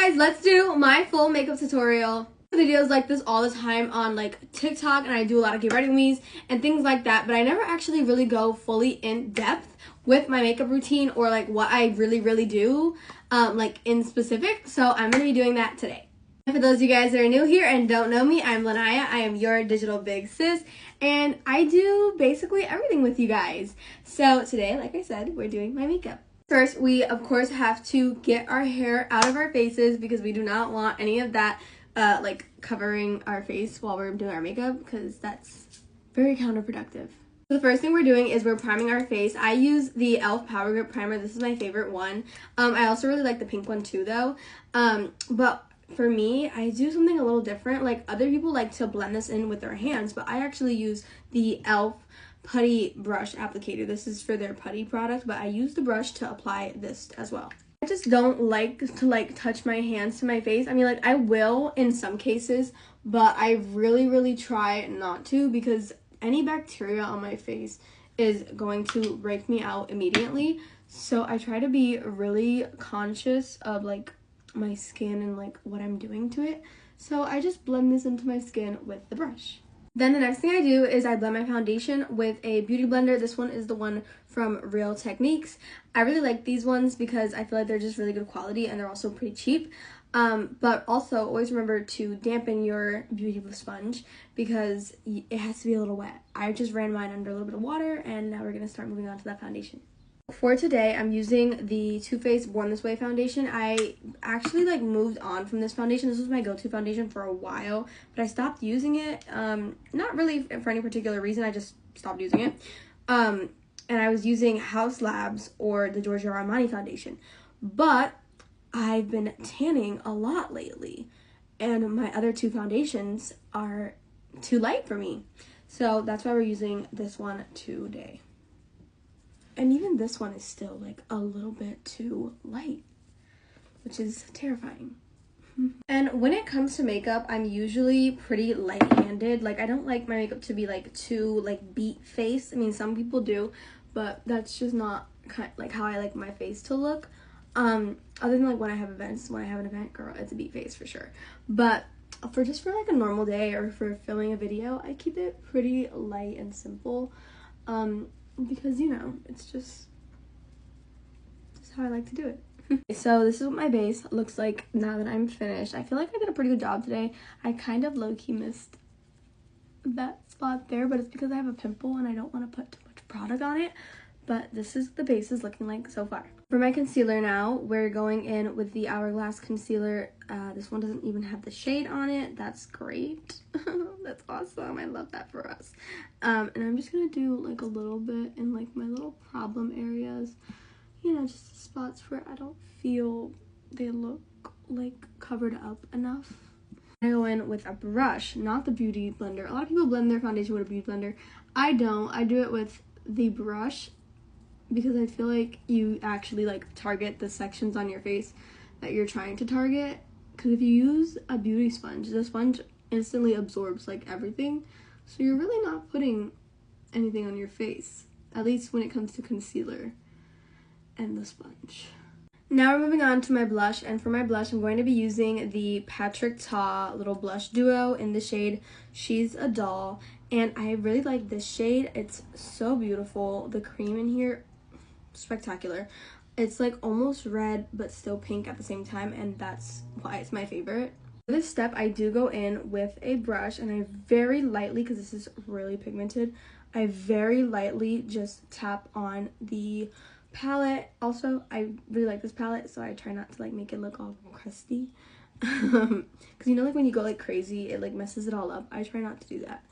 guys, let's do my full makeup tutorial. Videos like this all the time on like TikTok, and I do a lot of get ready with me's and things like that, but I never actually really go fully in depth with my makeup routine or like what I really do like in specific. So I'm gonna be doing that today. And for those of you guys that are new here and don't know me, I'm Lanaya. I am your digital big sis, and I do basically everything with you guys. So today, like I said, we're doing my makeup. First, we of course have to get our hair out of our faces because we do not want any of that like covering our face while we're doing our makeup, because that's very counterproductive. The first thing we're doing is we're priming our face. I use the e.l.f. Power Grip Primer. This is my favorite one. I also really like the pink one too though. But for me, I do something a little different. Like other people like to blend this in with their hands, but I actually use the e.l.f. Putty Brush Applicator. This is for their putty product, but I use the brush to apply this as well. I just don't like to like touch my hands to my face. I mean, like I will in some cases, but I really try not to, because any bacteria on my face is going to break me out immediately. So I try to be really conscious of like my skin and like what I'm doing to it. So I just blend this into my skin with the brush. Then the next thing I do is I blend my foundation with a beauty blender. This one is the one from Real Techniques. I really like these ones because I feel like they're just really good quality and they're also pretty cheap. But also always remember to dampen your beauty sponge because it has to be a little wet. I just ran mine under a little bit of water, and now we're going to start moving on to that foundation. For today, I'm using the Too Faced Born This Way foundation. I actually like moved on from this foundation. This was my go-to foundation for a while, but I stopped using it. Not really for any particular reason. I just stopped using it. And I was using House Labs or the Giorgio Armani foundation. But I've been tanning a lot lately, and my other two foundations are too light for me. So that's why we're using this one today. And even this one is still like a little bit too light, which is terrifying. And when it comes to makeup, I'm usually pretty light-handed. Like I don't like my makeup to be like too like beat face. I mean, some people do, but that's just not like how I like my face to look. Other than like when I have events. When I have an event, girl, it's a beat face for sure. But for like a normal day or for filming a video, I keep it pretty light and simple. Because, you know, it's just how I like to do it. So this is what my base looks like now that I'm finished. I feel like I did a pretty good job today. I kind of low-key missed that spot there, but it's because I have a pimple and I don't want to put too much product on it. But this is the base is looking like so far. For my concealer now, we're going in with the Hourglass concealer. This one doesn't even have the shade on it. That's great. That's awesome. I love that for us. And I'm just gonna do like a little bit in like my little problem areas. You know, just spots where I don't feel they look like covered up enough. I go in with a brush, not the beauty blender. A lot of people blend their foundation with a beauty blender. I don't. I do it with the brush, because I feel like you actually like target the sections on your face that you're trying to target. Because if you use a beauty sponge, the sponge instantly absorbs like everything, so you're really not putting anything on your face, at least when it comes to concealer and the sponge. Now we're moving on to my blush, and for my blush I'm going to be using the Patrick Ta little blush duo in the shade She's a Doll, and I really like this shade. It's so beautiful. The cream in here, spectacular. It's like almost red but still pink at the same time, and that's why it's my favorite. For this step, I do go in with a brush, and I very lightly, because this is really pigmented, I very lightly just tap on the palette. Also, I really like this palette, so I try not to like make it look all crusty. Because you know, like when you go like crazy, it like messes it all up. I try not to do that.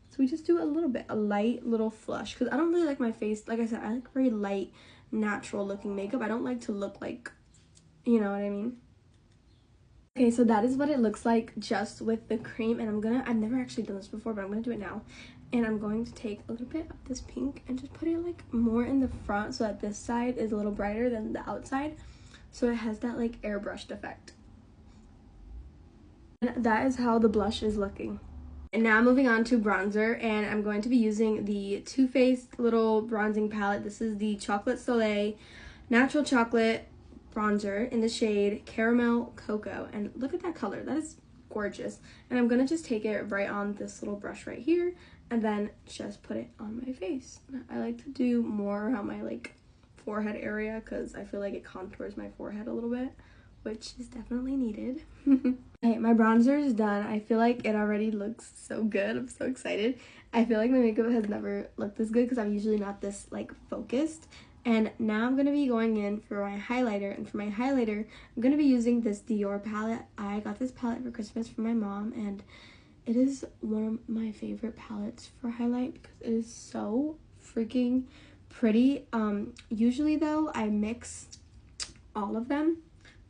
So we just do a little bit, a light little flush, because I don't really like my face, like I said, I like very light, natural looking makeup. I don't like to look like, you know what I mean? Okay, so that is what it looks like just with the cream, and I've never actually done this before, but I'm gonna do it now. And I'm going to take a little bit of this pink and just put it like more in the front so that this side is a little brighter than the outside, so it has that like airbrushed effect. And that is how the blush is looking. And now moving on to bronzer, and I'm going to be using the Too Faced little bronzing palette. This is the Chocolate Soleil Natural Chocolate bronzer in the shade Caramel Cocoa. And look at that color. That is gorgeous. And I'm going to just take it right on this little brush right here and then just put it on my face. I like to do more around my like forehead area because I feel like it contours my forehead a little bit, which is definitely needed. Okay, my bronzer is done. I feel like it already looks so good. I'm so excited. I feel like my makeup has never looked this good because I'm usually not this like focused. And now I'm going to be going in for my highlighter. And for my highlighter, I'm going to be using this Dior palette. I got this palette for Christmas from my mom, and it is one of my favorite palettes for highlight because it is so freaking pretty. Usually though, I mix all of them.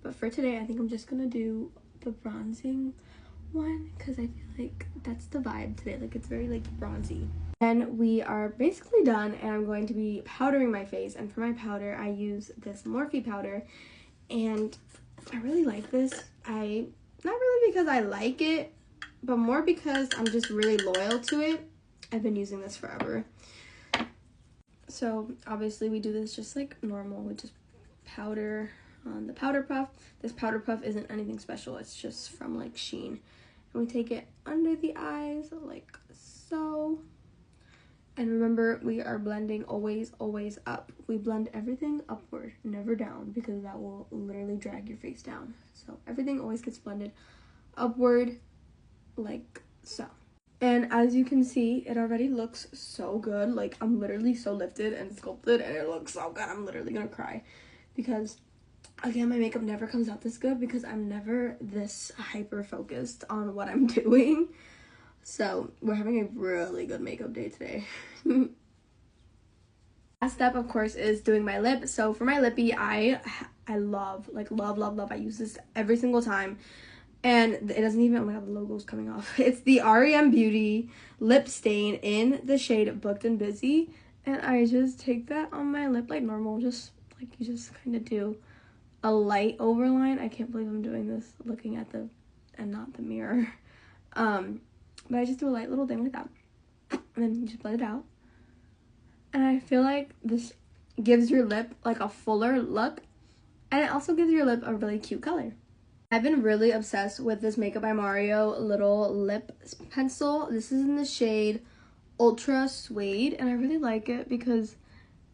But for today, I think I'm just going to do the bronzing one because I feel like that's the vibe today. Like, it's very, like, bronzy. Then we are basically done, and I'm going to be powdering my face. And for my powder, I use this Morphe powder. And I really like this. Not really because I like it, but more because I'm just really loyal to it. I've been using this forever. So, obviously, we do this just like normal. We just powder on the powder puff. This powder puff isn't anything special. It's just from like Shein. And we take it under the eyes like so. And remember, we are blending always up. We blend everything upward, never down, because that will literally drag your face down. So everything always gets blended upward like so. And as you can see, it already looks so good. Like, I'm literally so lifted and sculpted, and it looks so good. I'm literally gonna cry because, again, my makeup never comes out this good because I'm never this hyper focused on what I'm doing. So we're having a really good makeup day today. Last step, of course, is doing my lip. So for my lippy, I love, I use this every single time. And it doesn't even, oh my god, the logo's coming off. It's the REM Beauty Lip Stain in the shade Booked and Busy. And I just take that on my lip like normal, just like you just kind of do a light overline. I can't believe I'm doing this looking at the, and not the mirror. But I just do a light little thing like that. And then you just blend it out. And I feel like this gives your lip like a fuller look. And it also gives your lip a really cute color. I've been really obsessed with this Makeup by Mario little lip pencil. This is in the shade Ultra Suede, and I really like it because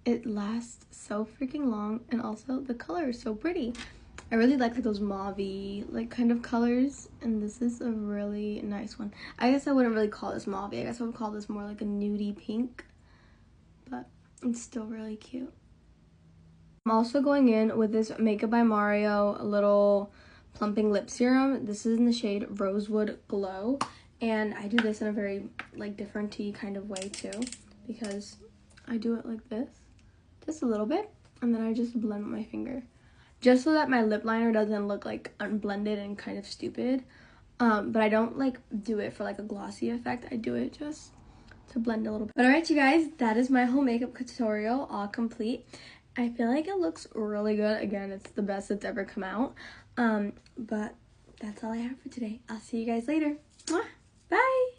it lasts so freaking long, and also the color is so pretty. I really like those mauve-y like kind of colors, and this is a really nice one. I guess I wouldn't really call this mauve. I guess I would call this more like a nudie pink, but it's still really cute. I'm also going in with this Makeup by Mario little plumping lip serum. This is in the shade Rosewood Glow, and I do this in a very like different-y kind of way too, because I do it like this, just a little bit, and then I just blend with my finger, just so that my lip liner doesn't look like unblended and kind of stupid. But I don't like do it for like a glossy effect. I do it just to blend a little bit. But alright, you guys, that is my whole makeup tutorial all complete. I feel like it looks really good. Again, it's the best that's ever come out. But that's all I have for today. I'll see you guys later. Mwah! Bye!